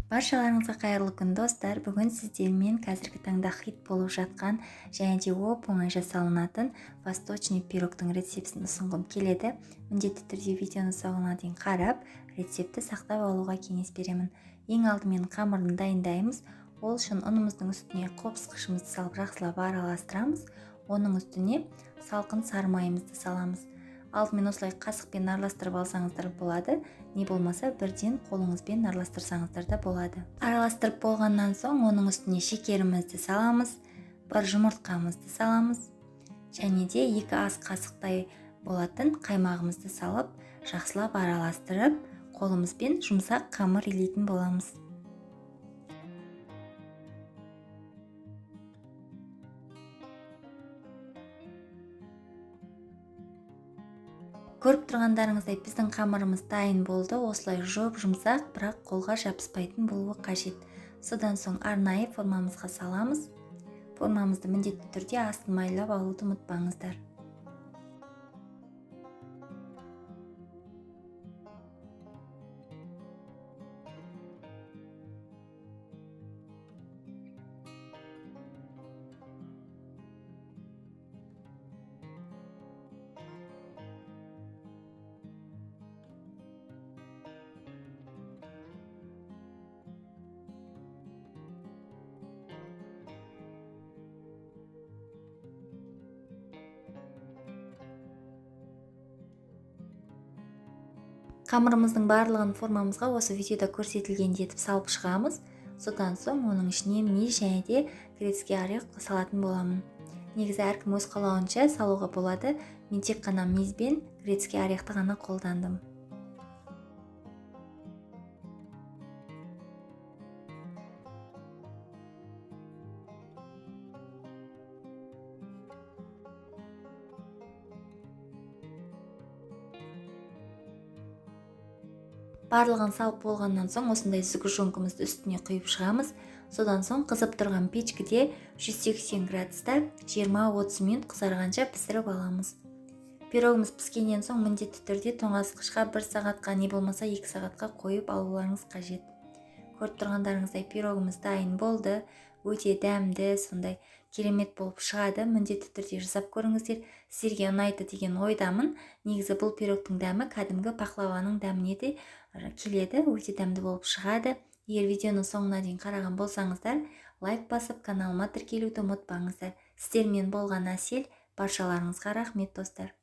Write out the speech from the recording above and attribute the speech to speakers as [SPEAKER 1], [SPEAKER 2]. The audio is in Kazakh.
[SPEAKER 1] Баршаларыңызға қайырлы күн достар. Бүгін сіздермен қазіргі таңда хит болып жатқан және де оп-оңай жасалынатын восточный пирогтың рецептін ұсынғым келеді. Міндетті түрде видеоны соңына дейін қарап, рецепті сақтап алуға кеңес беремін. Ең алдымен қамырын дайындаймыз. Ол үшін ұнымыздың үстіне қопсқышымызды салып жақсылап араластырамыз. Оның үстіне салқын сары майымызды саламыз. Алдымен осылай қасықпен араластырып алсаңыздар болады, не болмаса бірден қолыңызбен араластырсаңыздар да болады. Араластырып болғаннан соң оның үстіне шекерімізді саламыз, бір жұмыртқамызды саламыз және де 2 ас қасықтай болатын қаймағымызды салып, жақсылап араластырып, қолымызбен жұмсақ қамыр илейтін боламыз. Көріп тұрғандарыңыздай біздің қамырымыз дайын болды. Осылай жұмсақ, бірақ қолға жабыспайтын болуы қажет. Содан соң арнайы формамызға саламыз. Формамызды міндетті түрде астын майлап алуды ұмытпаңыздар. Қамырымыздың барлығын формамызға осы видеода көрсетілгендей етіп салып шығамыз. Содан соң оның ішіне мейіз және де грецкий орех салатын боламын. Негізі әркім өз қалауынша салуға болады. Мен тек қана мейіз бен грецкий орехты ғана қолдандым. Барлығын салып болғаннан соң осындай сүгір-жөңкімізді үстіне құйып шығамыз. Содан соң қызып тұрған печкіде 180 градуста 20-30 минут қызарғанша пісіріп аламыз. Пирогымыз піскеннен соң міндетті түрде тоңазытқышқа 1 сағатқа не болмаса 2 сағатқа қойып алуларыңыз қажет. Көріп тұрғандарыңыздай пирогымыз дайын болды. Өте дәмді, сондай керемет болып шығады. Міндетті түрде жасап көріңіздер. Сіздерге ұнайды деген ойдамын. Негізі бұл пирогтың дәмі кәдімгі пахлаваның дәміне де келеді. Өте дәмді болып шығады. Егер видеоны соңына дейін қараған болсаңыздар, лайк басып каналыма тіркелуді ұмытпаңыздар. Сіздермен болған Әсел, баршаларыңызға рахмет достар.